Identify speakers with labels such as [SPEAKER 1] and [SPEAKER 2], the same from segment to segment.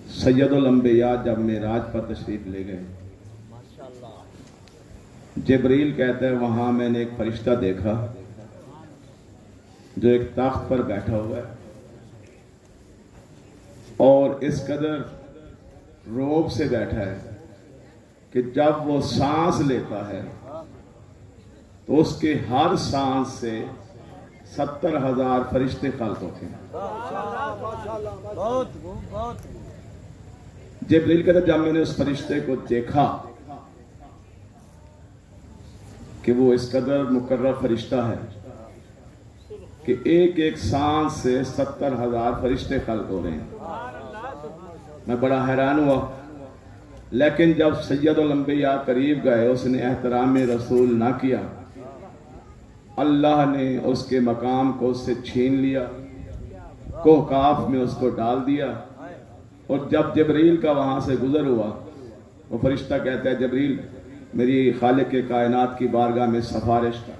[SPEAKER 1] सैयदुल अंबिया जब मेराज पर तशरीफ ले गए, जिब्रील कहते हैं वहां मैंने एक फरिश्ता देखा जो एक तख्त पर बैठा हुआ है और इस कदर रोब से बैठा है कि जब वो सांस लेता है तो उसके हर सांस से 70,000 फरिश्ते खल्क होते हैं। जिब्रील कहते जब मैंने उस फरिश्ते को देखा कि वो इस कदर मुकर्रम फरिश्ता है कि एक एक सांस से 70,000 फरिश्ते खल्क हो रहे हैं, मैं बड़ा हैरान हुआ। लेकिन जब सैयदुल अंबिया करीब गए, उसने एहतराम रसूल ना किया, अल्लाह ने उसके मकाम को उससे छीन लिया, कोहकाफ में उसको डाल दिया। और जब जिब्रील का वहां से गुजर हुआ, वो फरिश्ता कहता है जिब्रील मेरी खालिक के कायनात की बारगाह में सिफारिश कर।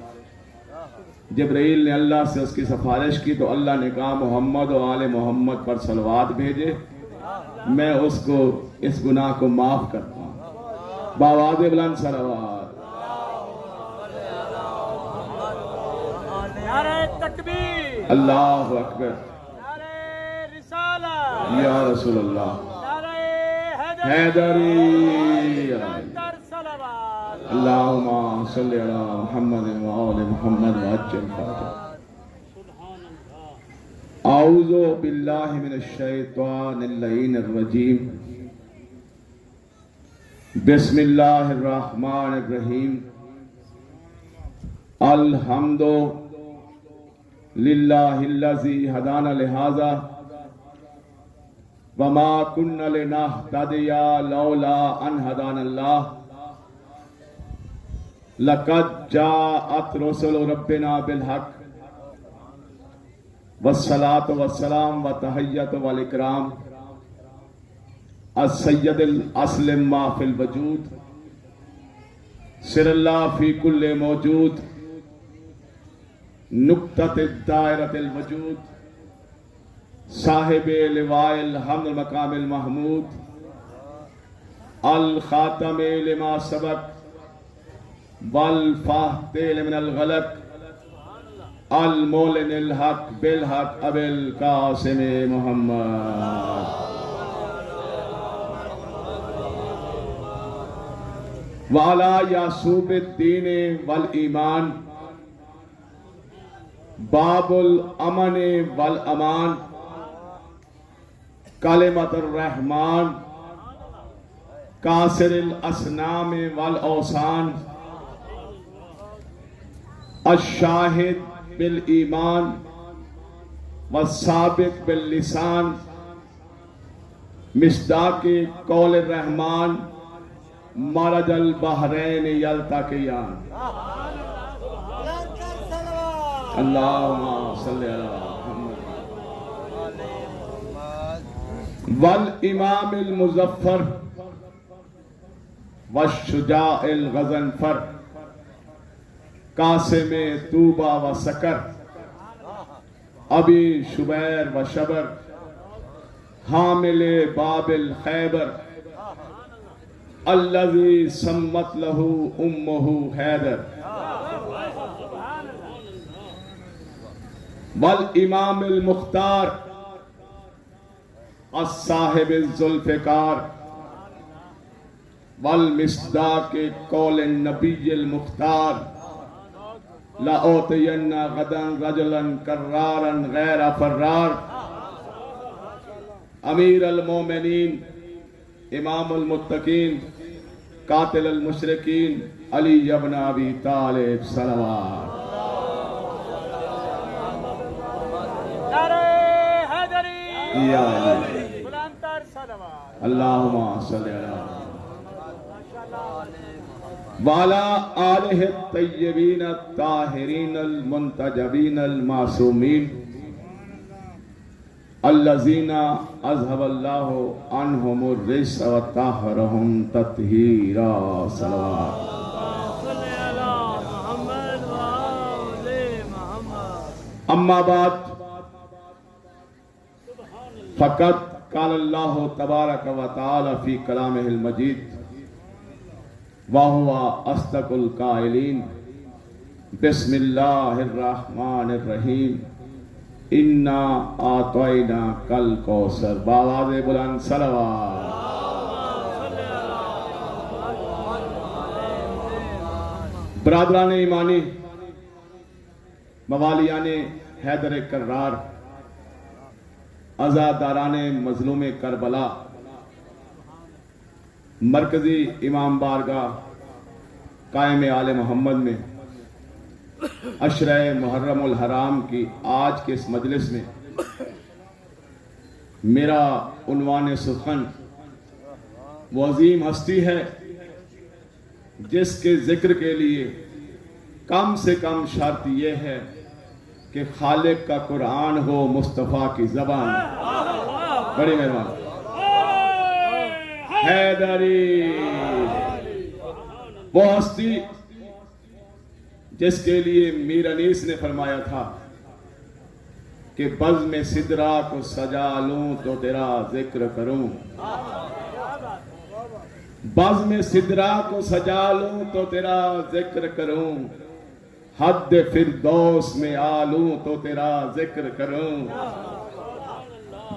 [SPEAKER 1] जिब्रील ने अल्लाह से उसकी सिफारिश की तो अल्लाह ने कहा मोहम्मद और आले मोहम्मद पर सलवात भेजे, मैं उसको इस गुनाह को माफ करता हूं। बावाज़ बुलंद सलवात।
[SPEAKER 2] तकबीर,
[SPEAKER 1] अल्लाहु अकबर,
[SPEAKER 2] नारे रिसालत,
[SPEAKER 1] या रसूल अल्लाह,
[SPEAKER 2] नारे
[SPEAKER 1] हैदरी,
[SPEAKER 2] सलावत,
[SPEAKER 1] अल्लाहुम्मा सल्लि अला मुहम्मद व आले मुहम्मद व अज्जल फरजा। औज़ु बिल्लाहि मिनश शैतानिर लईनिर रजीम। बिस्मिल्लाहिर रहमानिर रहीम। अल्हम्दु लिल्लाहिल्लज़ी हदाना लिहाज़ा वमा कुन्ना लिनहतदिया लौला अन हदानल्लाह लक़द जाअत रुसुलु रब्बिना बिल हक़ वस्सलातु वस्सलाम व तहय्यतु वल इकराम अस्सय्यदुल अस्लिम मा फिल वजूद सिरल्लाह फी कुल्ले मौजूद नुक्तत दायरतिल वजूद साहिबे लिवाइल हम्द मकामिल महमूद अल खातमे लिमा सबक वल फाहते मिनल गलत अल मोलिनिल हक बिल हक अबिल कासिम मोहम्मद वाला यासूब दीन वल ईमान बाबुल अमन वल अमान कलिमतुर रहमान कासिरिल असनाम वल औसान अशाहिद बिल ईमान वसाबिक बिल लिसान मिस्दाके कौल रहमान मरजल बहरैन यल्तक़ियान। अल्लाहुम्मा सल्लि अला मुहम्मद वल इमामिल मुज़फ़्फ़र वश्शुजाइल गज़नफ़र कासिमे तूबा व सकर अबी शुबैर व शबर हामिले बाबिल खैबर अल्लज़ी सम्मत लहू उम्मुहु हैदर वल इमामिल मुख्तार अस्साहिबिल ज़ुल्फ़िकार वल मिस्दाक़े कौल नबीयिल मुख्तार लाओतयन्ना गदन रजुलन कर्रारन गैर फर्रार अमीर अल मोमिनीन इमामुल मुत्तकीन कातिल अल मुशरिकीन अली इब्न अबी तालिब सलवात। या अल्लाहुम्मा सल्लि अला वाला आलिहि तय्यबीन ताहिरीन अल मुंतजबीन अल मासूमीन अल्लज़ीना अज़हबल्लाहु अन्हुमुर रिज्स व तहरहुम तत्हीरा। सलवात। अम्मा बाद फ़क़त क़ाल अल्लाह तबारक व तआला फी कलामिहिल मजीद व हुवा अस्दक़ुल क़ाइलीन बिस्मिल्लाहिर रहमानिर रहीम इन्ना आतैना कल कौसर। बावाज़े बुलंद सलवात। बरादरान ईमानी, मवालियान हैदर कर्रार, आज़ादारान मजलूम करबला, मरकजी इमाम बारगाह कायम आले मोहम्मद में अशरे मुहर्रमुल हराम की आज के इस मजलिस में मेरा उन्वान सुखन वो अजीम हस्ती है जिसके जिक्र के लिए कम से कम शर्त यह है कि खालिक का कुरान हो मुस्तफ़ा की ज़बान। बड़ी मेहरबानी। हैदरी वो हस्ती जिसके लिए मीर अनीस ने फरमाया था कि बज़ में सिदरा को सजा लूं तो तेरा जिक्र करूं, बज़ में सिदरा को सजा लूं तो तेरा जिक्र करूं, हद फिरदौस में आलूं तो तेरा जिक्र करूं,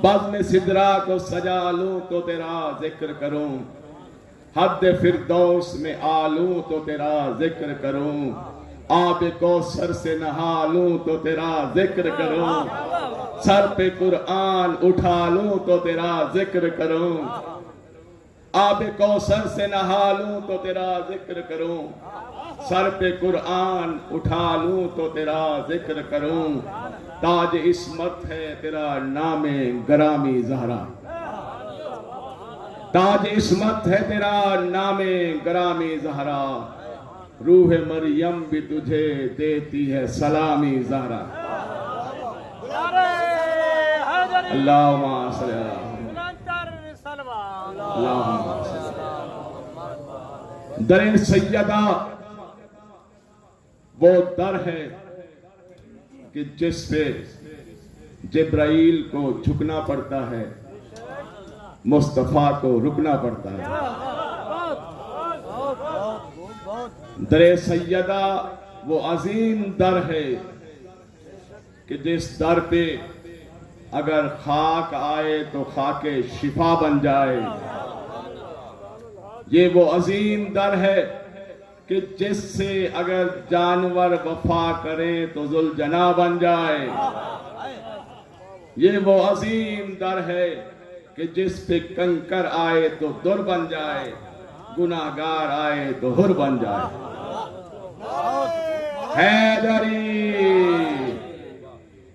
[SPEAKER 1] बज़ में सिदरा को सजा लूं तो तेरा जिक्र करूं, हद फिरदौस में आलूं तो तेरा जिक्र करूं, आब कौसर से नहा लूं तो तेरा जिक्र करूं, सर पे कुरान उठा लूं तो तेरा जिक्र करूं, आब कौसर से नहा लूं तो तेरा जिक्र करूं, सर पे कुरान उठा लूं तो तेरा जिक्र करूं, ताज इस्मत है तेरा नामे गरामी ज़हरा, ताज इस्मत है तेरा नामे गरामी ज़हरा, रूह मरियम भी तुझे देती है सलामी ज़हरा। अल्लाहुम्मा सल्ली अला दर सैयदा वो दर है कि जिस पे जिब्राइल को झुकना पड़ता है, मुस्तफा को रुकना पड़ता है। दर सैयदा वो अजीम दर है कि जिस दर पे अगर खाक आए तो खाके शिफा बन जाए। ये वो अजीम दर है कि जिससे अगर जानवर वफा करे तो जुलजना बन जाए। ये वो अजीम दर है कि जिस पे कंकर आए तो दुर बन जाए, गुनाहगार आए तो हुर बन जाए। हैदरी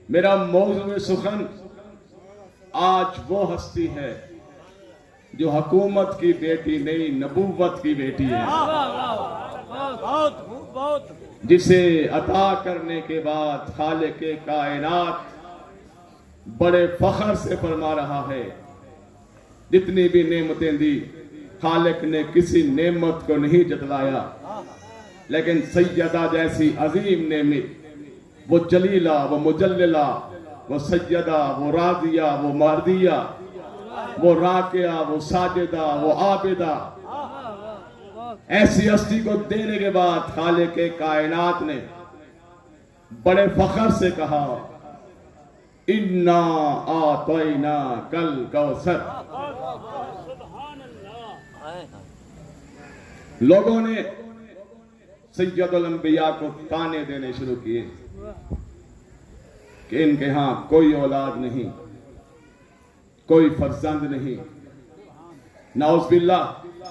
[SPEAKER 1] मेरा मौजूद सुखन आज वो हस्ती है जो हुकूमत की बेटी नहीं, नबूवत की बेटी है, जिसे अता करने के बाद खालिक के कायनात बड़े फख्र से फरमा रहा है, जितनी भी नेमतें दी खालिक ने किसी नेमत को नहीं जतलाया, लेकिन सैयदा जैसी अजीम नेमत, वो जलीला, वो मुजल्लिला, वो सैयदा, वो राजिया, वो मर्दिया, वो राकिया, वो साजिदा, वो आबिदा, ऐसी हस्ती को देने के बाद खालिक के कायनात ने बड़े फख्र से कहा, इन्ना आतैना कल कौसर। लोगों ने सैयदुल अंबिया को ताने देने शुरू किए कि इनके यहां कोई औलाद नहीं, कोई फर्जंद नहीं, नाउज़ुबिल्लाह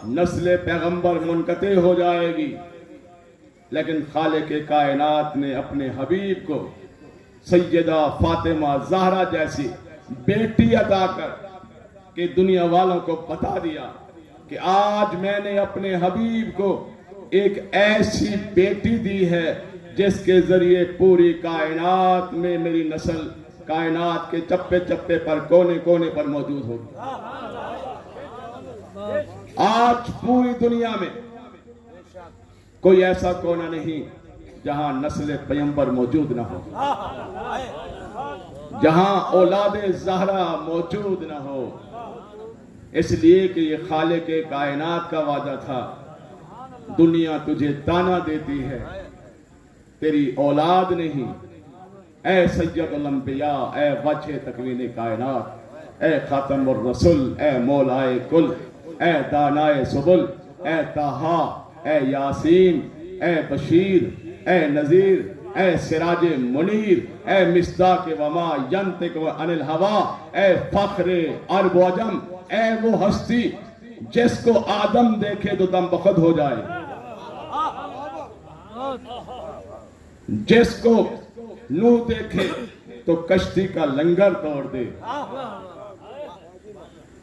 [SPEAKER 1] नस्ल पैगंबर मुनक़ते हो जाएगी। लेकिन खालिक के कायनात ने अपने हबीब को सैयदा फातिमा ज़हरा जैसी बेटी अता कर के दुनिया वालों को बता दिया कि आज मैंने अपने हबीब को एक ऐसी बेटी दी है जिसके जरिए पूरी कायनात में मेरी नस्ल कायनात के चप्पे चप्पे पर, कोने कोने पर मौजूद होगी। आज पूरी दुनिया में कोई ऐसा कोना नहीं जहां नस्ल पैगंबर मौजूद ना हो, जहां औलादे ज़हरा मौजूद ना हो। इसलिए कि ये खालिक के कायनात का वादा था। दुनिया तुझे ताना देती है, तेरी औलाद नहीं। ए सैयदुल अंबिया, ए वजह तकवीन कायनात, ए खातमुर रसूल, ए मौलाए कुल, ए दानाए सुबुल, ए ताहा, ए यासीन, ए बशीर, ए नजीर, ए सिराज मुनीर, ए मिस्दाक वमा यंतिक व अनिल हवा, ए फख्रे अरब व अजम, ए वो हस्ती जिसको आदम देखे तो दम बखद हो जाए, जिसको नूह देखे तो कश्ती का लंगर तोड़ दे,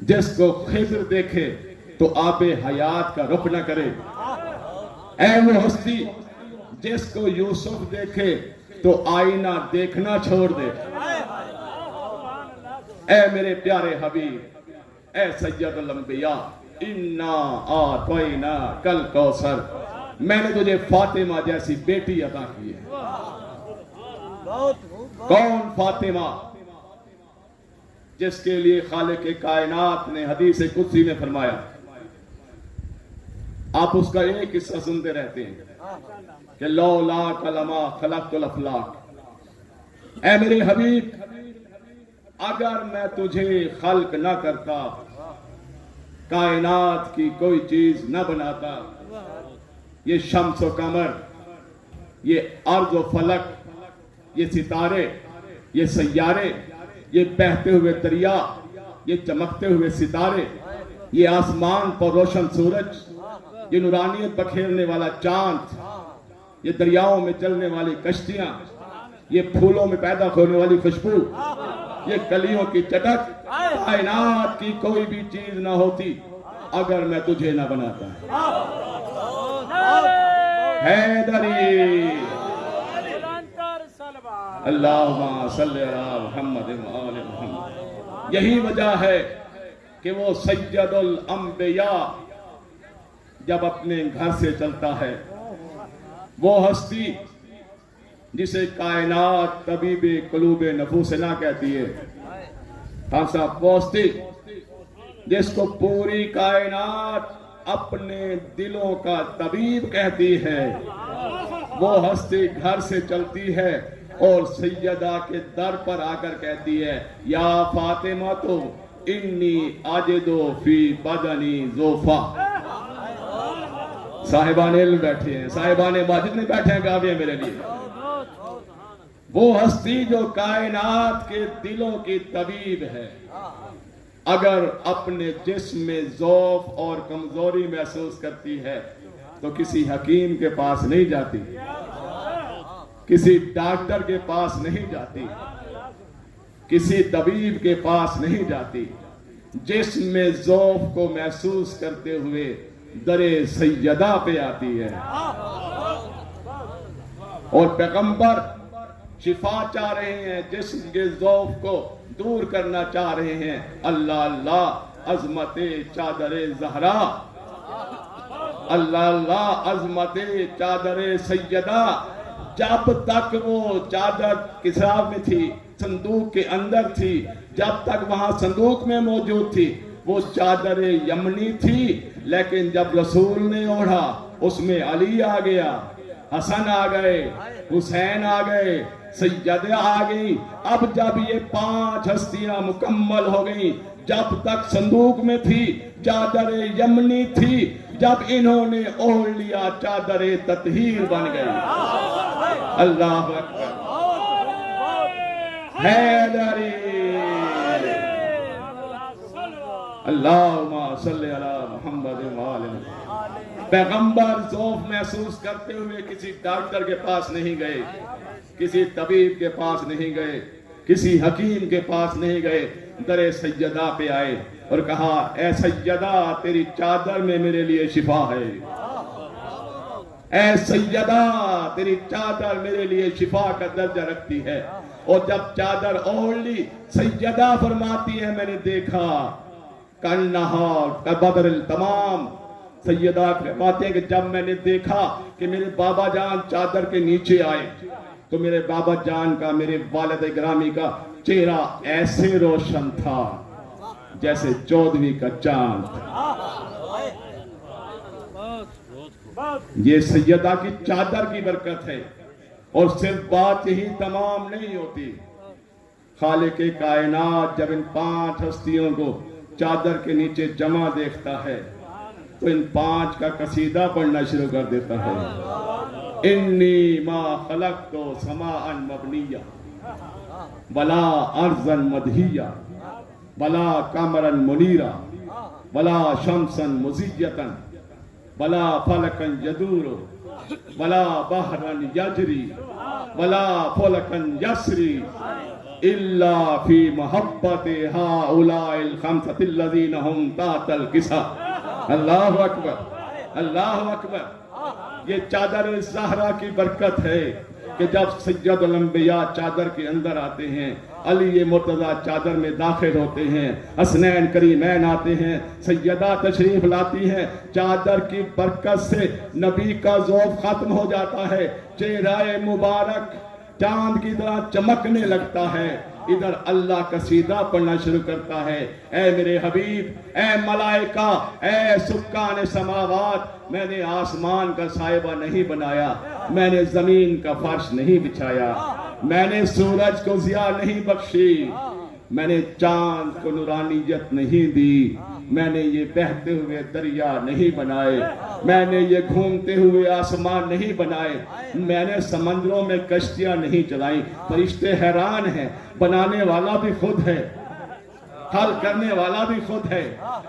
[SPEAKER 1] जिसको खिद्र देखे तो आबे हयात का रुख न करे। ऐ वो हस्ती जिसको यूसुफ देखे तो आईना देखना छोड़ दे। ऐ मेरे प्यारे हबीब, ऐ सैयदुल अंबिया, इन्ना आतैना कल कौसर, मैंने तुझे फातिमा जैसी बेटी अता की है। कौन फातिमा? जिसके लिए खालिक के कायनात ने हदीस कुदसी में फरमाया, आप उसका एक किस्सा सुनते रहते हैं कि लौला कलमा खलक़तुल अफ़लाक। ऐ मेरे हबीब, अगर मैं तुझे खल्क न करता, कायनात की कोई चीज न बनाता, ये शम्स व कमर, ये अर्ज़ व फलक, ये सितारे, ये सैयारे, ये बहते हुए दरिया, ये चमकते हुए सितारे, ये आसमान पर रोशन सूरज, ये नूरानियत बखेरने वाला चांद, ये दरियाओं में चलने वाली कश्तियां, ये फूलों में पैदा होने वाली खुशबू, ये कलियों की चटक, कायनात की कोई भी चीज ना होती अगर मैं तुझे ना बनाता। हैदरी अल्लाहुम्मा सल्ली अला मुहम्मद व आले मुहम्मद। यही वजह है कि वो सैयदुल अंबिया जब अपने घर से चलता है, वो हस्ती जिसे कायनात तबीबे कुलूबे नफूसना कहती है, खासा पोस्ती, जिसको पूरी कायनात अपने दिलों का तबीब कहती है, वो हस्ती घर से चलती है और सैयदा के दर पर आकर कहती है, या फातिमा तो इन्नी आजिदो फी बदनी ज़ोफा। साहिबान इल्म बैठे हैं, साहिबान माजिद में बैठे हैं, गावे मेरे लिए। वो हस्ती जो कायनात के दिलों की तबीब है, अगर अपने जिस्म में ज़ौफ और कमजोरी महसूस करती है तो किसी हकीम के पास नहीं जाती, किसी डॉक्टर के पास नहीं जाती, किसी तबीब के पास नहीं जाती। जिस्म में ज़ौफ को महसूस करते हुए दरे सैयदा पे आती है। और पैगंबर शिफा चाह रहे हैं, जिस्म के ज़ौफ को दूर करना चाह रहे हैं। अल्लाह अल्लाह अज़मते चादरे ज़हरा, अल्लाह अल्लाह अज़मते चादरे सैयदा। जब तक वो चादर किसाब में थी, संदूक के अंदर थी, जब तक वहां संदूक में मौजूद थी, वो चादर यमनी थी। लेकिन जब रसूल ने ओढ़ा, उसमें अली आ गया, हसन आ गए, हुसैन आ गए, सैयदा आ गई। अब जब ये 5 हस्तियां मुकम्मल हो गई, जब तक संदूक में थी चादर यमनी थी, जब इन्होंने ओढ़ लिया चादर ततहीर बन गई। अल्लाह अकबर। हैदरी अल्लाहुम्मा सल्ली अला मुहम्मद व आले मुहम्मद। पैगंबर ज़ौफ महसूस करते हुए किसी डॉक्टर के पास नहीं गए, किसी तबीब के पास नहीं गए, किसी हकीम के पास नहीं गए, दरे सैयदा पे आए और कहा, ऐ सैयदा तेरी चादर में मेरे लिए शिफा है, ऐ सैयदा तेरी चादर मेरे लिए शिफा का दर्जा रखती है। और जब चादर ओढ़ ली, सैयदा फरमाती है, मैंने देखा कन्नहा कबदर तमाम। सैयदा फरमाते हैं कि जब मैंने देखा कि मेरे बाबा जान चादर के नीचे आए, तो मेरे बाबा जान का, मेरे वालिद गिरामी का चेहरा ऐसे रोशन था जैसे 14वीं का चांद। ये सैयदा की चादर की बरकत है। और सिर्फ बात यही तमाम नहीं होती, खालिक कायनात जब इन 5 हस्तियों को चादर के नीचे जमा देखता है तो इन 5 का कसीदा पढ़ना शुरू कर देता है। इन्नी मा खलक़्तु समाअन मबनिया वला अर्ज़न मदहिया वला कमरन मुनीरा वला शमसन मुज़ियतन वला फलकन यदूरो वला बहरन यजरी वला फलकन यसरी इल्ला फी मोहब्बते हाउलाइल खमसतिल लज़ीना हुम ताहतल किसा। अल्लाहु अकबर, अल्लाहु अकबर। ये चादर ज़हरा की बरकत है कि जब सैयदुल अंबिया चादर के अंदर आते हैं, अली ये मुर्तज़ा चादर में दाखिल होते हैं, हसनैन करीमैन आते हैं, सैयदा तशरीफ लाती हैं, चादर की बरकत से नबी का ज़ौफ़ खत्म हो जाता है, चेहरा मुबारक चांद की तरह चमकने लगता है। इधर अल्लाह कसीदा पढ़ना शुरू करता है, ऐ मेरे हबीब, ऐ मलाइका, ऐ सुक्कान समावात, मैंने आसमान का साहिबा नहीं बनाया, मैंने जमीन का फर्श नहीं बिछाया, मैंने सूरज को जिया नहीं बख्शी, मैंने चांद को नूरानियत नहीं दी, मैंने ये बहते हुए दरिया नहीं बनाए, मैंने ये घूमते हुए आसमान नहीं बनाए, मैंने समंदरों में कश्तियां नहीं चलाई। फरिश्ते हैरान हैं, बनाने वाला भी खुद है, हल करने वाला भी खुद है,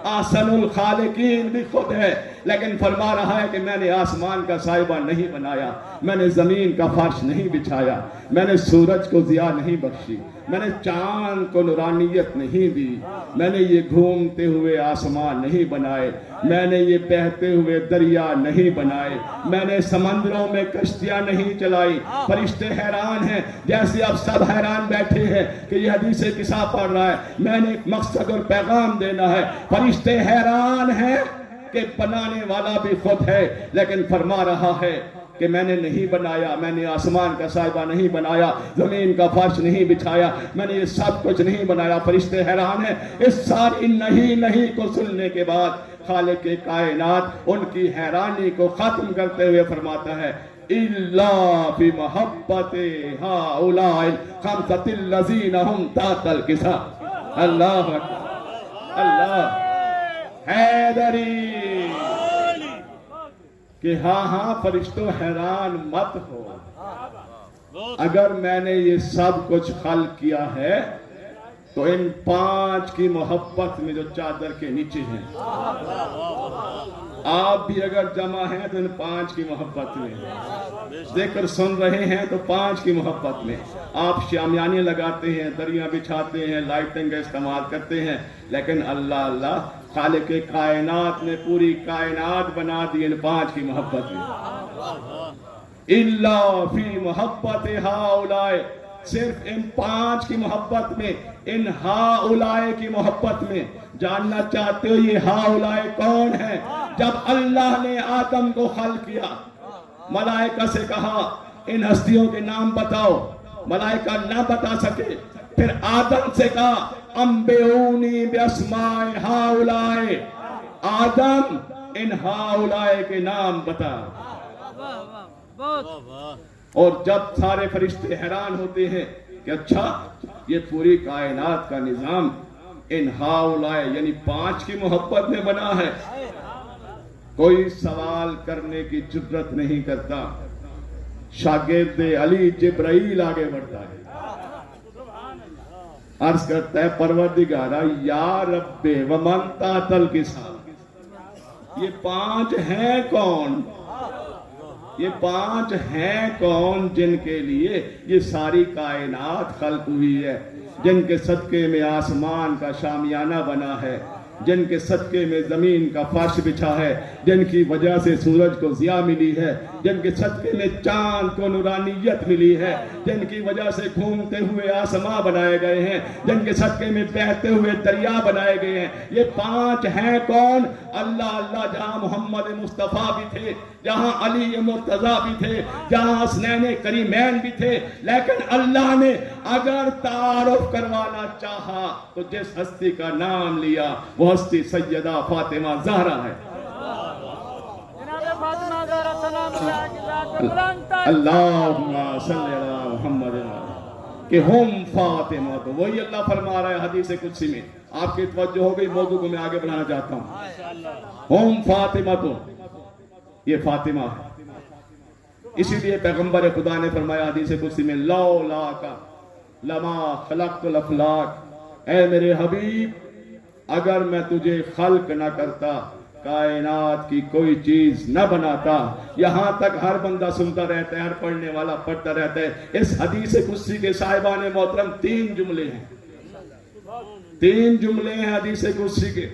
[SPEAKER 1] आसनुल खालिकीन भी खुद है, लेकिन फरमा रहा है कि मैंने आसमान का साहिबा नहीं बनाया, मैंने जमीन का फर्श नहीं बिछाया, मैंने सूरज को जिया नहीं बख्शी, मैंने चांद को नूरानियत नहीं दी, मैंने ये घूमते हुए आसमान नहीं बनाए, मैंने ये बहते हुए दरिया नहीं बनाए, मैंने समंदरों में कश्तियां नहीं चलाई। फरिश्ते हैरान हैं, जैसे अब सब हैरान बैठे हैं कि ये हदीस किसा पढ़ रहा है, मैंने एक मकसद और पैगाम देना है। फरिश्ते हैरान हैं कि बनाने वाला भी खुद है, लेकिन फरमा रहा है कि मैंने नहीं बनाया, मैंने आसमान का साहिबा नहीं बनाया, जमीन का फर्श नहीं बिछाया, मैंने ये सब कुछ नहीं बनाया। फरिश्ते हैरान हैं। इस सारी नहीं को सुनने के बाद खालिक कायनात उनकी हैरानी को खत्म करते हुए फरमाता है, इल्ला फी मोहब्बते हाउलाइल खमसतिल लज़ीना हुम ताहतल किसा। अल्लाह अल्लाह हैदरी कि हाँ फरिश्तों हैरान मत हो, अगर मैंने ये सब कुछ खल किया है तो इन 5 की मोहब्बत में जो चादर के नीचे हैं, आप भी अगर जमा हैं तो इन 5 की मोहब्बत में, जिक्र सुन रहे हैं तो 5 की मोहब्बत में, आप शामियाने लगाते हैं, दरिया बिछाते हैं, लाइटिंग का इस्तेमाल करते हैं, लेकिन अल्लाह अल्लाह खालिक कायनात ने पूरी कायनात बना दी इन 5 की मोहब्बत में। इल्ला फी मोहब्बत हाउलाए, सिर्फ इन 5 की मोहब्बत में, इन हाउलाए की मोहब्बत में। जानना चाहते हो ये हाउलाए कौन है? जब अल्लाह ने आदम को खल किया, मलाइका से कहा इन हस्तियों के नाम बताओ, मलाइका ना बता सके, फिर आदम से कहा अंबेऊनी बिस्माए हाउलाए, आदम इन हाउलाए के नाम बता। और जब सारे फरिश्ते हैरान होते हैं कि अच्छा ये पूरी कायनात का निजाम इन हाउलाए यानी 5 की मोहब्बत में बना है, कोई सवाल करने की जुर्रत नहीं करता। शागिर्द अली जिब्राइल आगे बढ़ता है, अर्ज करता है परवरदिगारा या रब्बे व मन तातल किसा, ये 5 हैं कौन? ये 5 हैं कौन जिनके लिए ये सारी कायनात खल्क हुई है, जिनके सदके में आसमान का शामियाना बना है, जिनके सदके में जमीन का फर्श बिछा है, जिनकी वजह से सूरज को जिया मिली है, जिनके सदके में चांद को नूरानियत मिली है, जिनकी वजह से घूमते हुए आसमां बनाए गए हैं, जिनके सदके में बहते हुए दरिया बनाए गए हैं। ये 5 हैं कौन? अल्लाह अल्लाह। जहां मोहम्मद मुस्तफ़ा भी थे, जहां अली मुर्तजा भी थे, जहां हसनैन करीमैन भी थे, लेकिन अल्लाह ने अगर तारुफ करवाना चाहा तो जिस हस्ती का नाम लिया वो हस्ती सैयदा फातिमा ज़हरा है। अल्लाहुम्मा सल्ली अला मुहम्मद कि हम फातिमा, तो वही अल्लाह फरमा रहा है हदीस कुदसी में। आपकी तवज्जो हो गई, मौजू को मैं आगे बढ़ाना चाहता हूँ। हम फातिमा, तो ये फातिमा है। इसीलिए पैगंबर खुदा ने फरमाया हदीस कुदसी में, लौला का लमा खलक़तुल अफ़लाक, ऐ मेरे हबीब अगर मैं तुझे खल्क ना करता, कायनात की कोई चीज न बनाता। यहां तक हर बंदा सुनता रहता है, हर पढ़ने वाला पढ़ता रहता है। इस हदीस कुदसी के साहिबान मोहतरम 3 जुमले हैं, 3 जुमले हैं हदीस कुदसी के,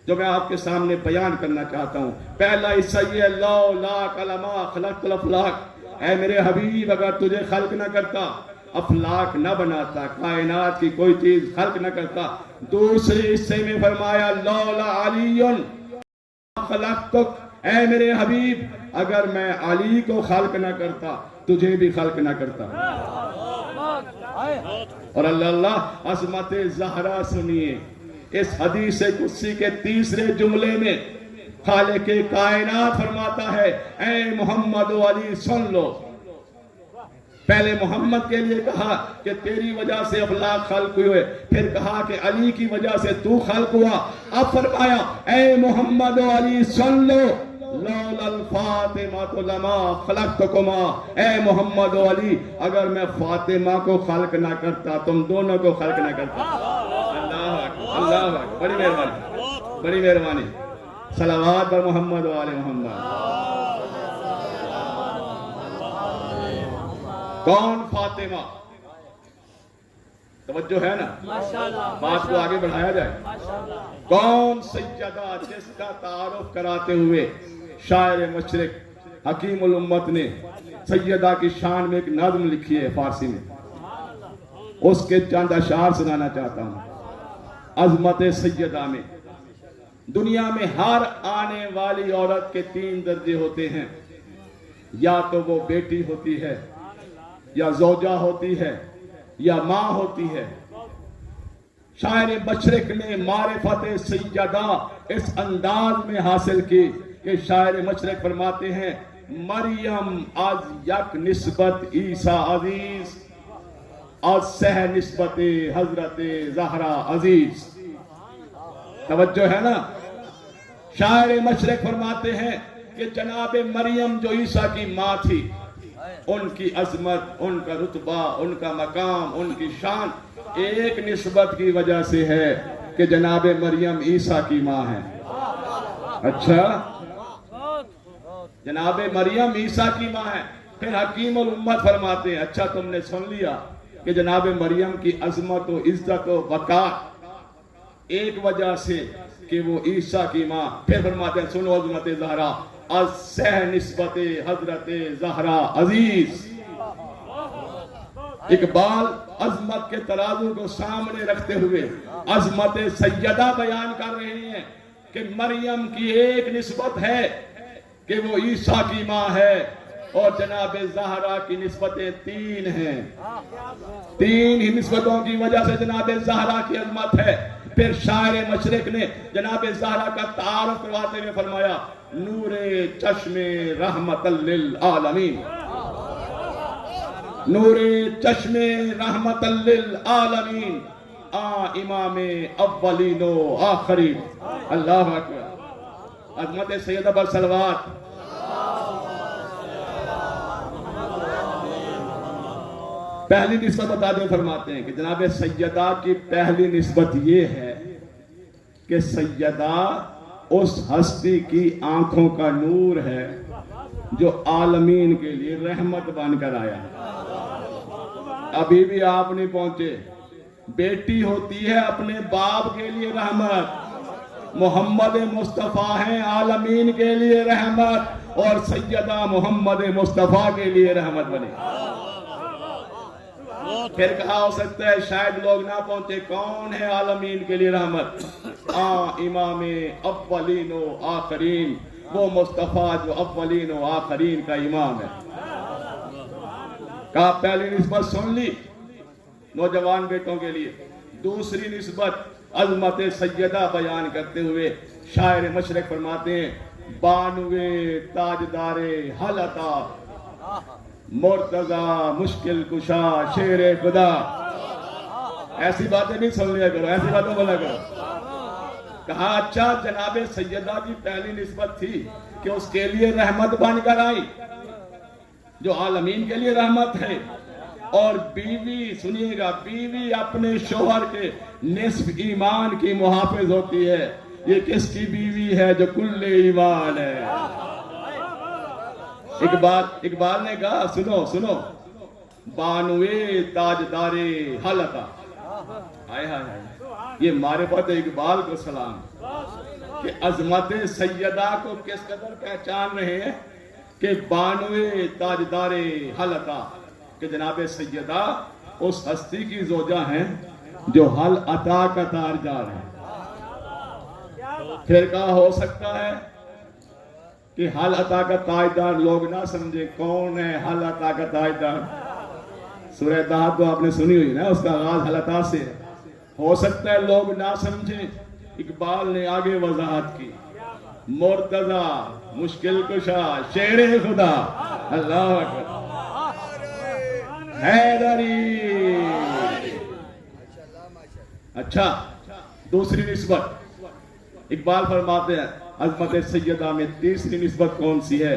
[SPEAKER 1] जो मैं आपके सामने बयान करना चाहता हूं। पहला हिस्सा ये, लौला कलमा खलक़तुल अफ़लाक, ऐ मेरे हबीब अगर तुझे खल्क न करता, अफलाक न बनाता, कायनात की कोई चीज खल्क न करता। दूसरे हिस्से में फरमाया, लौला अलीयुन खलक़तुक, ऐ मेरे हबीब अगर मैं अली को खल्क न करता तुझे भी खल्क न करता। और अल्लाह अल्लाह अज़मत ज़हरा सुनिए, इस हदीस कुदसी के तीसरे जुमले में खालिक कायनात फरमाता है, ऐ मोहम्मद अली सुन लो। पहले मोहम्मद के लिए कहा कि तेरी वजह से अफलाक खल्क हुए, फिर कहा कि अली की वजह से तू खल्क हुआ। अब फरमाया, ऐ मोहम्मद अली सुन लो, लौलल फातिमा तो लमा खलक़तुकुमा, ऐ मोहम्मद अली अगर मैं फातिमा को खल्क ना करता तुम दोनों को खल्क ना करता। अल्लाह अल्लाह, बड़ी मेहरबानी, बड़ी मेहरबानी। सलावत पर मोहम्मद वाले मोहम्मद। कौन फातिमा? तवज्जो है ना, बात को आगे बढ़ाया जाए। कौन सैयदा जिसका तारुफ कराते हुए शायर मशरिक हकीमुल उम्मत ने सैयदा की शान में एक नज़्म लिखी है फारसी में, उसके चंद अशार सुनाना चाहता हूं। अज़मत सैयदा में दुनिया में हर आने वाली औरत के 3 दर्जे होते हैं, या तो वो बेटी होती है, या ज़ौजा होती है, या माँ होती है। शायर मशरिक ने मारिफत सैयदा इस अंदाज में हासिल की कि शायर मशरिक फरमाते हैं, मरियम आज यक निस्बत ईसा अजीज, आज सह निस्बत हजरत ज़हरा अजीज। तवज्जो है ना, शायर मशरिक फरमाते हैं कि जनाबे मरियम जो ईसा की माँ थी, उनकी अजमत, उनका रुतबा, उनका मकाम, उनकी शान एक निस्बत की वजह से है कि जनाबे मरियम ईसा की माँ है। अच्छा, जनाबे मरियम ईसा की माँ है। फिर हकीमुल उम्मत फरमाते हैं, अच्छा तुमने सुन लिया कि जनाबे मरियम की अजमत व इज्जत व वक़ा एक वजह से कि वो ईसा की माँ। फिर फरमाते हैं, सुनो अजमत ज़हरा सह निस्बत हजरत ज़हरा अजीज। इकबाल अजमत के तराजू को सामने रखते हुए अजमत सैयदा बयान कर रहे हैं कि मरियम की एक निस्बत है कि वो ईसा की माँ है, और जनाब ज़हरा की निस्बतें 3 हैं। 3 ही निस्बतों की वजह से जनाब ज़हरा की अजमत है। फिर शायर मशरिक ने जनाब ज़हरा का तारुफ करवाते हुए फरमाया, नूरे चश्मे रहमतल लिल आलमीन, नूरे चश्मे रहमतल लिल आलमीन, इमामे अव्वलीनो आखरीन। अल्लाह अकबर। अज़मत सैयदा पर सलवात। पहली निस्बत बता दें, फरमाते हैं कि जनाब सैयदा की पहली निस्बत ये है कि सैयदा उस हस्ती की आंखों का नूर है जो आलमीन के लिए रहमत बनकर आया। अभी भी आप नहीं पहुंचे। बेटी होती है अपने बाप के लिए रहमत, मोहम्मद मुस्तफ़ा हैं आलमीन के लिए रहमत, और सैयदा मोहम्मद मुस्तफ़ा के लिए रहमत बने। फिर कहा हो सकता है शायद लोग ना पहुंचे, कौन है आलमीन के लिए रहमत? इमाम अव्वलीन व आखरीन, वो मुस्तफ़ा जो अव्वलीन व आखरीन का इमाम है। कहा पहली निस्बत सुन ली नौजवान बेटों के लिए। दूसरी निस्बत अज़मत सैयदा बयान करते हुए शायर मशरक फरमाते हैं, बानुए ताजदारे हलता मुर्तजा मुश्किल कुशा शेरे खुदा। ऐसी बातें नहीं सुन लिया करो, ऐसी बातें बोला करो। कहा अच्छा जनाबे सैयदा की पहली निस्बत थी कि उसके लिए रहमत बनकर आई, जो आलमीन के लिए रहमत है। और बीवी, सुनिएगा, बीवी अपने शोहर के निस्फ ईमान की मुहाफिज होती है। ये किसकी बीवी है? जो कुल्ले ईमान है। इकबाल ने कहा सुनो सुनो, बानुए ताजदारे हलता। हाय हाय हाय, ये मारिफत इकबाल को सलाम कि अजमत सैयदा को किस कदर पहचान रहे हैं कि बानुए ताजदारे हलता, कि जनाब सैयदा उस हस्ती की जोजा हैं जो हल अता का ताजदार है। फिर कहा हो सकता है कि हल अता का ताजदार लोग ना समझे, कौन है हल अता का ताजदार? सूरह दाहब तो आपने सुनी हुई ना, उसका आगाज हल अता से है। हो सकता है लोग ना समझे, इकबाल ने आगे वजाहत की, मुर्तजा मुश्किल कुशा शेरे खुदा, अल्लाह अकबर, हैदरी। अच्छा, दूसरी निस्बत इकबाल फरमाते हैं अज़मत सैयदा में तीसरी निस्बत कौन सी है?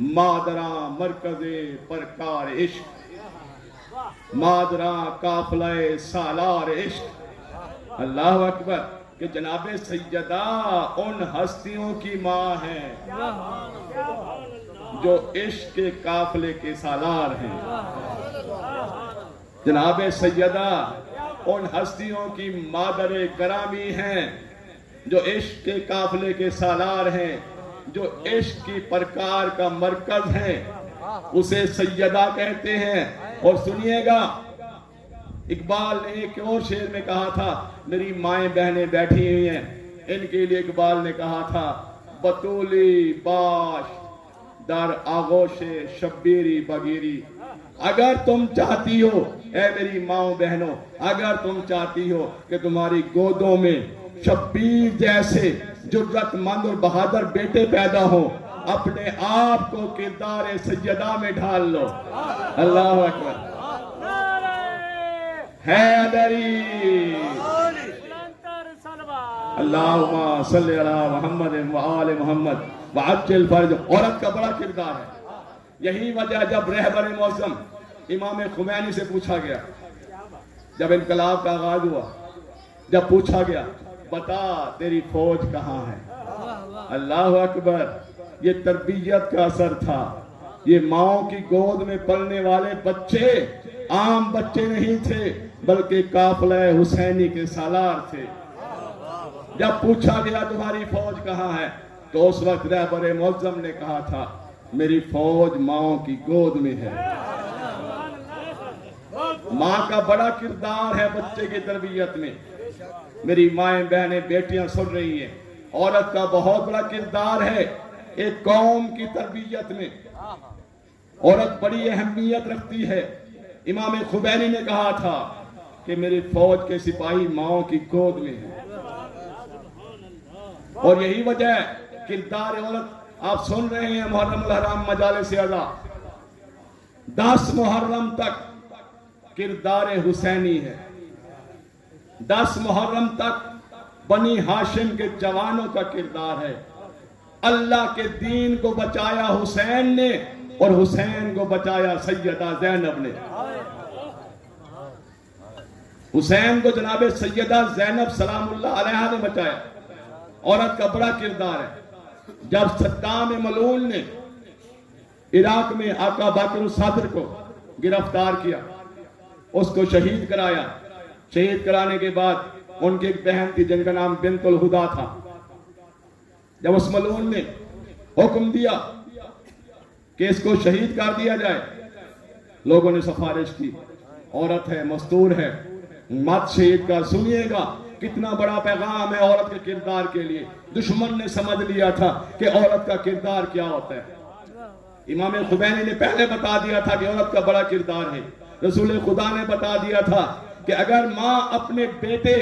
[SPEAKER 1] मादरा मरकज़े परकार इश्क, मादरा काफिले सालार इश्क। अल्लाह अकबर, कि जनाबे सैयदा उन हस्तियों की माँ है जो इश्क के काफिले के सालार हैं। जनाबे सैयदा उन हस्तियों की मादरे करामी हैं जो इश्क के काफिले के सालार हैं, जो इश्क की प्रकार का मरकज है, उसे सैयदा कहते हैं। और सुनिएगा, इकबाल ने एक और शेर में कहा था, मेरी माएं बहनें बैठी हुई हैं, इनके लिए इकबाल ने कहा था, बतूली बाश दर आगोशे शब्बीरी बगीरी। अगर तुम चाहती हो, ऐ मेरी माओ बहनों, अगर तुम चाहती हो कि तुम्हारी गोदों में शब्बीर जैसे जुर्रतमंद और बहादुर बेटे पैदा हो, अपने आप को किरदार सैयदा में ढाल लो। अल्लाह अकबर, हैदरी, अल्लाहुम्मा सल्ली अला मुहम्मद व आले मुहम्मद व अज्जिल फर्ज। औरत का बड़ा किरदार है। यही वजह जब रहबर मौसम इमाम खुमैनी से पूछा गया, जब इनकलाब का आगाज हुआ, जब पूछा गया बता तेरी फौज कहाँ है? अल्लाह अकबर, ये तरबियत का असर था। ये माओ की गोद में पलने वाले बच्चे आम बच्चे नहीं थे, बल्कि काफिले हुसैनी के सालार थे। जब पूछा गया तुम्हारी फौज कहाँ है, तो उस वक्त रहबर मौसम ने कहा था, मेरी फौज माओ की गोद में है। माँ का बड़ा किरदार है बच्चे की तरबियत में। मेरी माएं बहनें बेटियां सुन रही हैं, औरत का बहुत बड़ा किरदार है एक कौम की तरबियत में। औरत बड़ी अहमियत रखती है। इमाम खुमैनी ने कहा था कि मेरी फौज के सिपाही माओ की गोद में है। और यही वजह है किरदार औरत आप सुन रहे हैं। मुहर्रम अल हराम मजालिस अज़ा 10 मुहर्रम तक किरदार हुसैनी है। 10 मुहर्रम तक बनी हाशिम के जवानों का किरदार है। अल्लाह के दीन को बचाया हुसैन ने और हुसैन को बचाया सैयदा ज़ैनब ने। हुसैन को जनाबे सैयदा ज़ैनब सलामुल्लाह अलैहा ने बचाया। औरत का बड़ा किरदार है। जब सद्दाम मलून ने इराक में आका बाकर सदर को गिरफ्तार किया, उसको शहीद कराया। शहीद कराने के बाद उनकी एक बहन थी जिनका नाम बिनतुल हुदा था। जब उस मलून ने हुक्म दिया कि इसको शहीद कर दिया जाए, लोगों ने सिफारिश की, औरत है, मस्तूर है, मत शहीद कर। सुनिएगा कितना बड़ा पैगाम है औरत के किरदार के लिए। दुश्मन ने समझ लिया था कि औरत का किरदार क्या होता है। इमाम खुमैनी ने पहले बता दिया था कि औरत का बड़ा किरदार है। रसूल खुदा ने बता दिया था कि अगर माँ अपने बेटे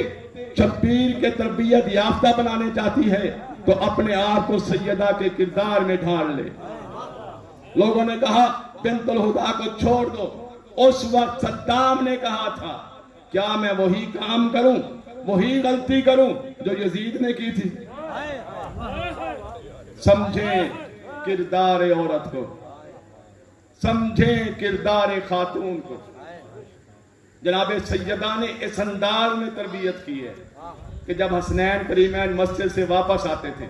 [SPEAKER 1] शब्बीर के तरबियत याफ्ता बनाने चाहती है तो अपने आप को सैयदा के किरदार में ढाल ले। लोगों ने कहा बिन्तुल हुदा को छोड़ दो। उस वक्त सद्दाम ने कहा था क्या मैं वही काम करूं, वही गलती करूं जो यजीद ने की थी। समझे किरदार औरत को, समझे किरदार खातून को। जनाब सैयदा ने इस अंदाज में तरबियत की है कि जब हसनैन करीमैन मस्जिद से वापस आते थे,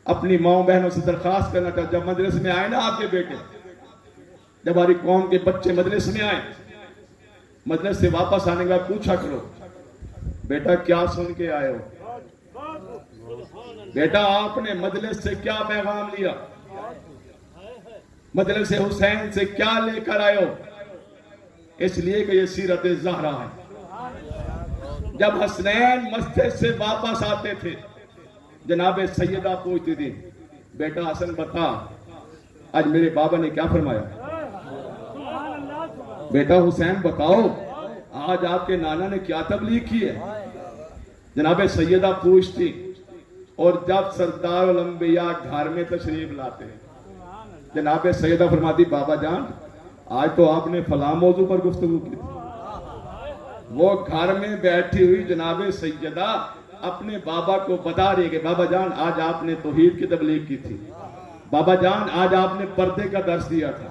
[SPEAKER 1] अपनी माओ बहनों से दरखास्त करना था, जब मजलिस में आए ना आपके बेटे, जब हमारी कौम के बच्चे मजलिस में आए, मजलिस से वापस आने के बाद पूछा करो बेटा क्या सुन के आए हो, बेटा आपने मजलिस से क्या पैगाम लिया, मजलिस से हुसैन से क्या लेकर आए हो। इसलिए कि ये सीरत ज़हरा है। जब हसनैन मस्जिद से वापस आते थे, जनाब सैयदा पूछती थी बेटा हसन बता आज मेरे बाबा ने क्या फरमाया, बेटा हुसैन बताओ आज आपके नाना ने क्या तबलीग की है। जनाब सैयदा पूछती, और जब सरदार उल अंबिया घर में तशरीफ लाते हैं, जनाब सैयदा फरमाती बाबा जान आज तो आपने फला मौजू पर गुफ्तगू की थी। वो घर में बैठी हुई जनाब सैयदा अपने बाबा को बता रही है कि बाबा जान आज आपने तौहीद की तबलीग की थी, बाबा जान आज आपने पर्दे का दर्स दिया था,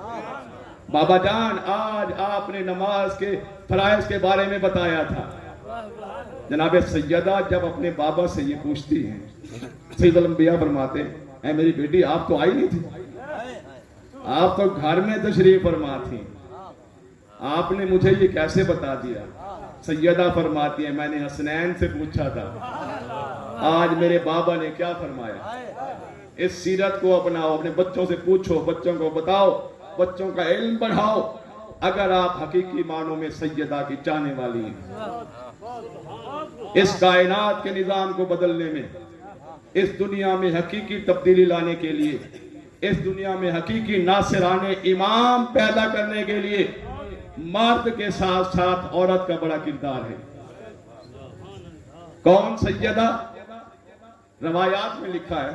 [SPEAKER 1] बाबा जान आज आपने नमाज के फराइज के बारे में बताया था। जनाब सैयदा जब अपने बाबा से ये पूछती हैं, सैयदुल अंबिया फरमाते हैं मेरी बेटी आप तो आई नहीं थी, आप तो घर में तशरीफ फरमा थी, आपने मुझे ये कैसे बता दिया। सैयदा फरमाती है मैंने हसनैन से पूछा था आज मेरे बाबा ने क्या फरमाया। इस सीरत को अपनाओ, अपने बच्चों से पूछो, बच्चों को बताओ, बच्चों का इल्म बढ़ाओ, अगर आप हकीकी मानों में सैयदा की चाहने वाली हैं। इस कायनात के निजाम को बदलने में, इस दुनिया में हकीकी तब्दीली लाने के लिए, इस दुनिया में हकीकी नासिराने इमाम पैदा करने के लिए मर्द के साथ साथ औरत का बड़ा किरदार है। कौन सैयदा? रवायात में लिखा है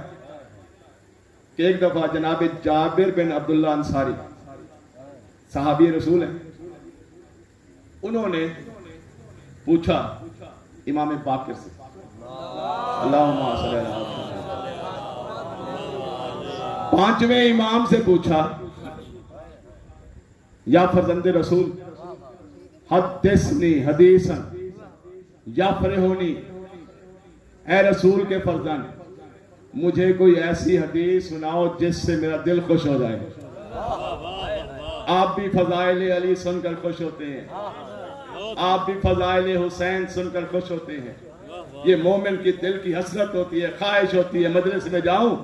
[SPEAKER 1] कि एक दफा जनाब जाबिर बिन अब्दुल्ला अंसारी सहाबी रसूल हैं, उन्होंने पूछा इमाम बाकिर से, अल्लाहुम्मा सल्ली अला पांचवें इमाम से पूछा या फरजंदे रसूल हद्दिसनी हदीसन या फरहोनी, ए रसूल के फरजंद मुझे कोई ऐसी हदीस सुनाओ जिससे मेरा दिल खुश हो जाए। आप भी फजाइल अली सुनकर खुश होते हैं, आप भी फजाइल हुसैन सुनकर खुश होते हैं। ये मोमिन की दिल की हसरत होती है, ख्वाहिश होती है मजलिस में जाऊं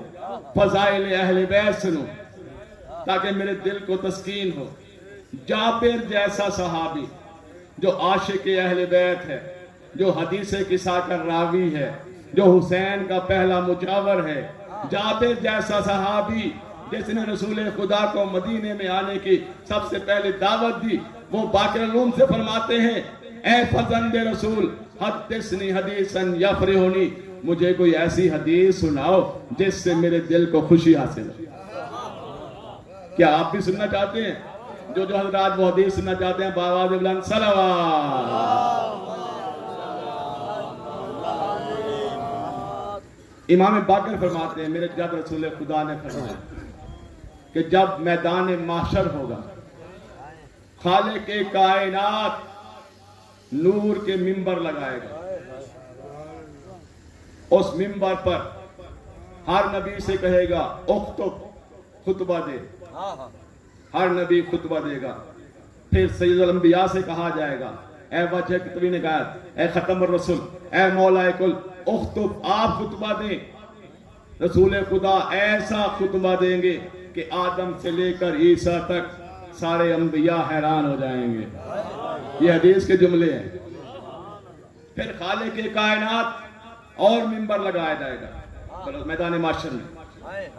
[SPEAKER 1] फजाइल अहले बैत सुनूं ताकि मेरे दिल को तस्कीन हो। जाबिर जैसा सहाबी जो आशिक अहले बैत है, जो हदीस किस्सा का रावी है, जो हुसैन का पहला मुजावर है, जाबिर जैसा सहाबी जिसने रसूल खुदा को मदीने में आने की सबसे पहले दावत दी, वो बाकिर उलूम से फरमाते हैं ए फजंदे रसूल हद्दिसनी हदीसन यफरहुनी, मुझे कोई ऐसी हदीस सुनाओ जिससे मेरे दिल को खुशी हासिल हो। क्या आप भी सुनना चाहते हैं? जो जो हजरात वो हदीस सुनना चाहते हैं बावाज़ बुलंद सलावत। इमाम बाकर फरमाते हैं मेरे जद रसूल खुदा ने फरमाया कि जब मैदान माशर होगा, खालिक के कायनात नूर के मिंबर लगाएगा, उस मिंबर पर हर नबी से कहेगा उख्तुब, खुतबा दे, हर नबी खुतबा देगा। फिर सैयदुल अंबिया से कहा जाएगा ए वजह तभी ने कहा ए खत्म रसूल ए मौला कुल उख्तुब, आप खुतबा दें। रसूल खुदा ऐसा खुतबा देंगे कि आदम से लेकर ईसा तक सारे अंबिया हैरान हो जाएंगे। ये हदीस के जुमले हैं। फिर खालिक के कायनात और मिंबर लगाया जाएगा मैदान माशर में।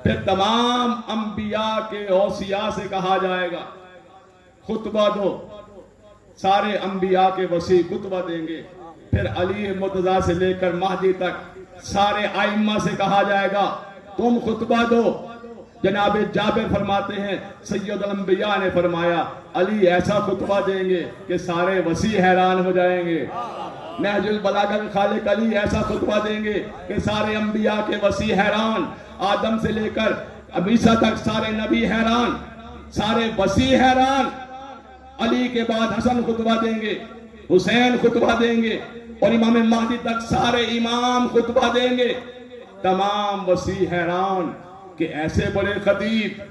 [SPEAKER 1] फिर तमाम अंबिया के औसिया से कहा जाएगा खुतबा दो। सारे अंबिया के वसी खुतबा देंगे। फिर अली मुर्तजा से लेकर महदी तक सारे आइम्मा से कहा जाएगा तुम खुतबा दो। जनाब जाबिर फरमाते हैं सैयद अंबिया ने फरमाया अली ऐसा खुतबा देंगे कि सारे वसी हैरान हो जाएंगे। नहजुल बलागा के खालिक अली ऐसा खुतबा देंगे कि सारे अंबिया के वसी हैरान। आदम से लेकर अमीसा तक सारे नबी हैरान, सारे वसी हैरान। अली के बाद हसन खुतबा देंगे, हुसैन खुतबा देंगे और इमाम महदी तक सारे इमाम खुतबा देंगे। तमाम वसी हैरान कि ऐसे बड़े खतीब,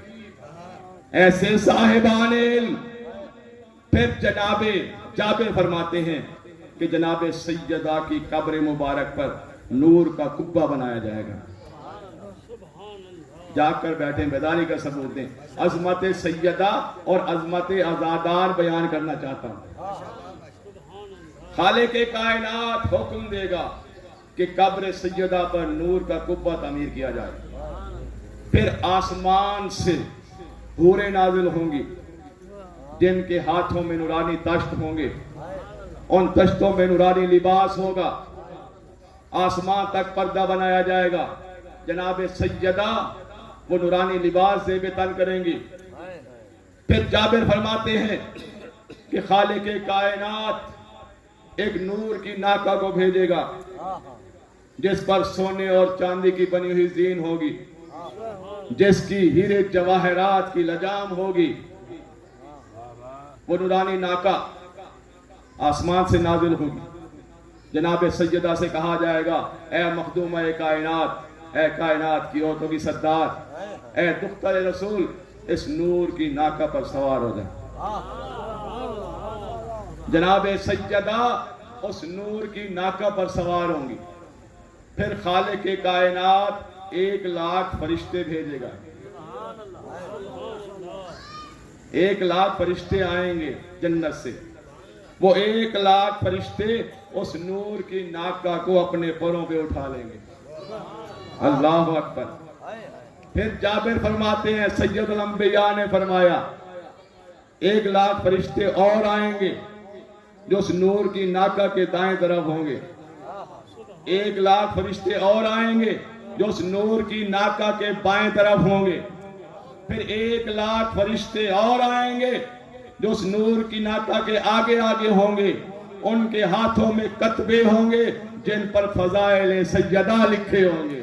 [SPEAKER 1] ऐसे साहिबान इल्म। फिर जनाबे जाबिर फरमाते हैं कि जनाबे सैयदा की कब्र मुबारक पर नूर का कुब्बा बनाया जाएगा। जाकर बैठे बेदारी का सबूत दें। अजमत सैयदा और अजमत आजादार बयान करना चाहता हूं। खालिक के कायनात हुक्म देगा कि कब्र सैयदा पर नूर का कुब्बा तामीर किया जाए। फिर आसमान से हूरें नाजिल होंगी जिनके हाथों में नूरानी तश्त होंगे, उन तश्तों में नूरानी लिबास होगा। आसमान तक पर्दा बनाया जाएगा। जनाब सैयदा वो नूरानी लिबास से बेतन करेंगी। फिर जाबिर फरमाते हैं कि खालिक के कायनात एक नूर की नाका को भेजेगा जिस पर सोने और चांदी की बनी हुई जीन होगी, जिसकी हीरे जवाहरात की लजाम होगी। वो नूरानी नाका आसमान से नाजिल होगी। जनाब सैयदा से कहा जाएगा ए मखदूम ए कायनात, ए कायनात की औरतों की सरदार, ए दुख्तर रसूल, इस नूर की नाका पर सवार हो जाए। जनाब सैयदा उस नूर की नाका पर सवार होंगी। फिर खालिक के कायनात 1 लाख फरिश्ते भेजेगा। 1 लाख फरिश्ते आएंगे जन्नत से। वो 1 लाख फरिश्ते उस नूर की नाका को अपने परों पे उठा लेंगे। अल्लाह अकबर। फिर जाबिर फरमाते हैं सैयदुल अंबिया ने फरमाया 1 लाख फरिश्ते और आएंगे जो उस नूर की नाका के दाएं तरफ होंगे। 1 लाख फरिश्ते और आएंगे जो उस नूर की नाका के बाएं तरफ होंगे। फिर 1 लाख फरिश्ते और आएंगे जो उस नूर की नाका के आगे आगे होंगे। उनके हाथों में कतबे होंगे जिन पर फजाइल सैयदा लिखे होंगे।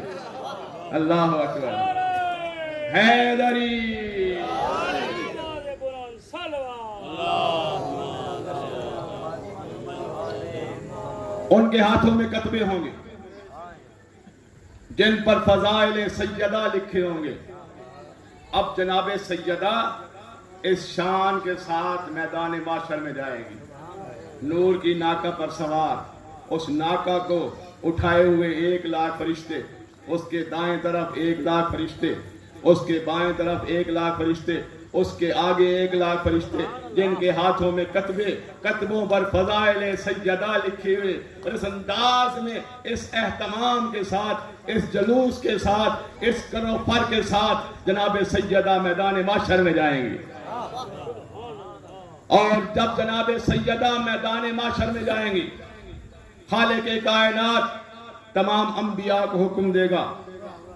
[SPEAKER 1] अल्लाह अकबर। हैदरी उनके हाथों में कतबे होंगे जिन पर फजाइल सैयदा लिखे होंगे। अब जनाबे सैयदा इस शान के साथ मैदान माशर में जाएगी, नूर की नाका पर सवार। उस नाका को उठाए हुए 1 लाख फरिश्ते, उसके दाएं तरफ 1 लाख फरिश्ते, उसके बाएं तरफ 1 लाख फरिश्ते, उसके आगे 1 लाख फरिश्ते, जिनके हाथों में कतबे, कतबों पर फजाइल सैयदा लिखे हुए। और इस अंदाज में, इस एहतमाम के साथ, इस जलूस के साथ, इस करोफर के साथ जनाब सैयदा मैदान माशर में जाएंगे। और जब जनाब सैयदा मैदान माशर में जाएंगी, खालिक के कायनात तमाम अंबिया को हुक्म देगा,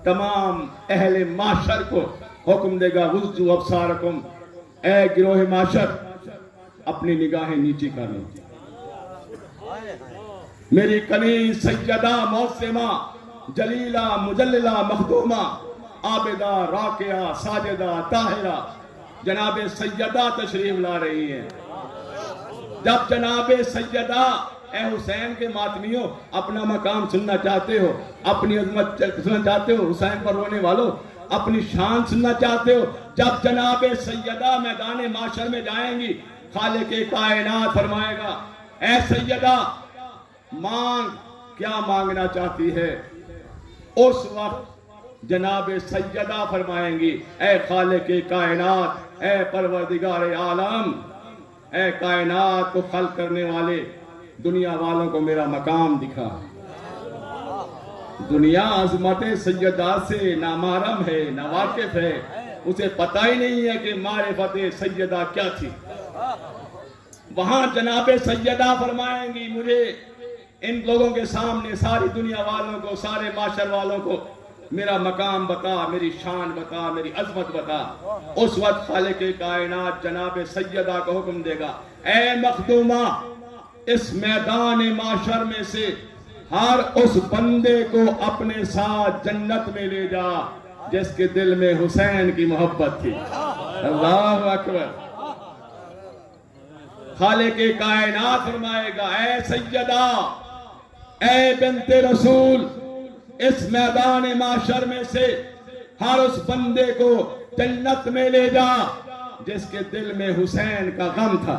[SPEAKER 1] तमाम अहले माशर को हुक्म देगा गुज़्ज़ू अब्सारकुम, ए गिरोह माशर अपनी निगाहें नीचे कर लो। मेरी कनी सैयदा मौसमा जलीला मुजल्लिला मखदूमा आबिदा राकिया साजिदा ताहिरा जनाबे सैयदा तशरीफ ला रही हैं। जब जनाबे सैयदा, ए हुसैन के मातमियों, अपना मकाम सुनना चाहते हो, अपनी अजमत सुनना चाहते हो, हुसैन पर रोने वालों अपनी शान सुनना चाहते हो, जब जनाबे सैयदा मैदान माशर में जाएंगी, खालिक के कायनात फरमाएगा ए सैयदा मांग, क्या मांगना चाहती है। उस वक्त जनाब सैयदा फरमाएंगी, ए खालिक कायनात, ए परवरदिगार आलम, ए कायनात को खल्क करने वाले, दुनिया वालों को मेरा मकाम दिखा। दुनिया अजमत सैयदा से नामारम है, नावाकिफ है, उसे पता ही नहीं है कि मारिफत सैयदा क्या थी। वहां जनाब सैयदा फरमाएंगी, मुझे इन लोगों के सामने, सारी दुनिया वालों को, सारे माशर वालों को मेरा मकाम बता, मेरी शान बता, मेरी अजमत बता। उस वक्त खालिक कायनात जनाब सैयदा को हुक्म देगा, ए मखदूमा, इस मैदान माशर में से हर उस बंदे को अपने साथ जन्नत में ले जा जिसके दिल में हुसैन की मोहब्बत थी। अल्लाह अकबर। खालिक कायनात फरमाएगा, ए सैयदा, ए बिन्ते रसूल, इस मैदान माशर में से हर उस बंदे को जन्नत में ले जा जिसके दिल में हुसैन का गम था।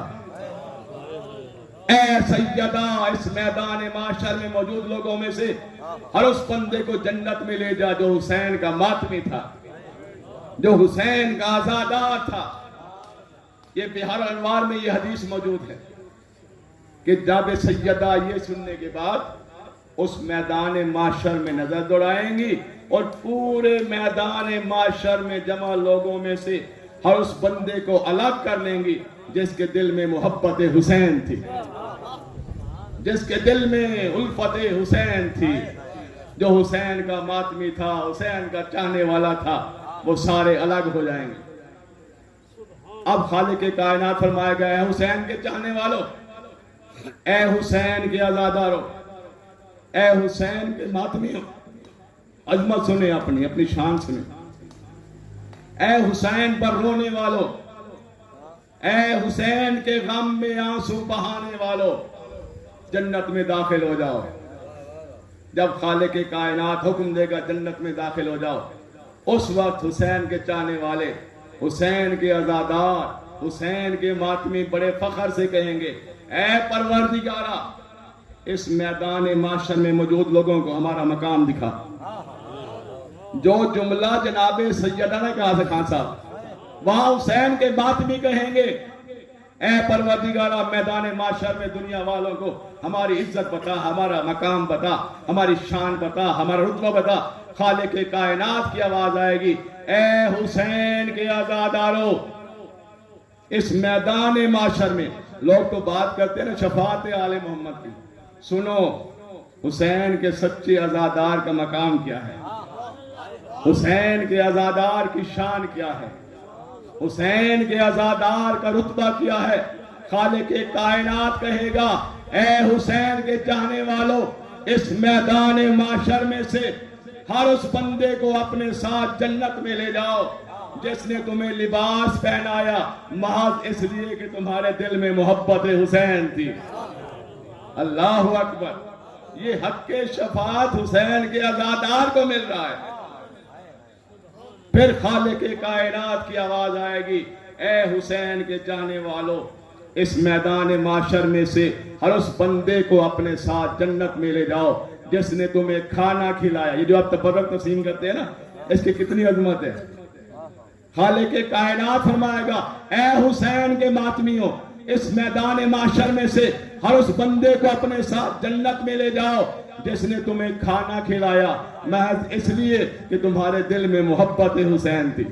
[SPEAKER 1] ए सैयदा, इस मैदान माशर में मौजूद लोगों में से हर उस बंदे को जन्नत में ले जा जो हुसैन का मातमी था, जो हुसैन का आजादार था। ये बिहार अनवार में ये हदीस मौजूद है कि जब सैयदा ये सुनने के बाद उस मैदान माशर में नजर दौड़ाएंगी और पूरे मैदान माशर में जमा लोगों में से हर उस बंदे को अलग कर लेंगी जिसके दिल में मोहब्बत हुसैन थी, जिसके दिल में उल्फत हुसैन थी, जो हुसैन का मातमी था, हुसैन का चाहने वाला था, वो सारे अलग हो जाएंगे। अब खालिक कायनात फरमाएगा, ए हुसैन के चाहने वालों, ए हुसैन के आजादारों, ए हुसैन के मातमियों, अजमत सुने, अपनी अपनी शान सुने। ए हुसैन पर रोने वालों, ए हुसैन के गम में आंसू बहाने वालों, जन्नत में दाखिल हो जाओ। जब खालिक कायनात हुक्म देगा जन्नत में दाखिल हो जाओ, उस वक्त हुसैन के चाहने वाले, हुसैन के आजादार, हुसैन के मातमी बड़े फख्र से कहेंगे, ए परवरदिगारा, इस मैदान माशर में मौजूद लोगों को हमारा मकाम दिखा। जो जुमला जनाबे सैयदा ने कहा था खान साहब, वहां हुसैन के मातमी कहेंगे, ए परवरदिगारा, मैदान माशर में दुनिया वालों को हमारी इज्जत बता, हमारा मकाम बता, हमारी शान बता, हमारा रुतबा बता। खालिक कायनात की आवाज आएगी, ए हुसैन के आजादारों, इस मैदान माशर में लोग तो बात करते हैं ना शफात आले मोहम्मद की, सुनो हुसैन के सच्चे आजादार का मकाम क्या है, हुसैन के आजादार की शान क्या है, हुसैन के आजादार का रुतबा क्या है। खालिक कायनात कहेगा, ए हुसैन के चाहने वालों, इस मैदान माशर में से हर उस बंदे को अपने साथ जन्नत में ले जाओ जिसने तुम्हें लिबास पहनाया महज इसलिए कि तुम्हारे दिल में मोहब्बत हुसैन थी। अल्लाह अकबर। ये हक के शफात हुसैन के आजादार को मिल रहा है। फिर खालिक कायनात की आवाज आएगी, ए हुसैन के चाहने वालों, इस मैदान माशर में से हर उस बंदे को अपने साथ जन्नत में ले जाओ जिसने तुम्हें खाना खिलाया। ये जो आप तबर्रुक तस्लीम करते हैं ना, इसकी कितनी अजमत है। खालिक कायनात फरमाएगा, ए हुसैन के मातमियों, इस मैदान माशर में से हर उस बंदे को अपने साथ जन्नत में ले जाओ जिसने तुम्हें खाना खिलाया महज इसलिए कि तुम्हारे दिल में मोहब्बत हुसैन थी।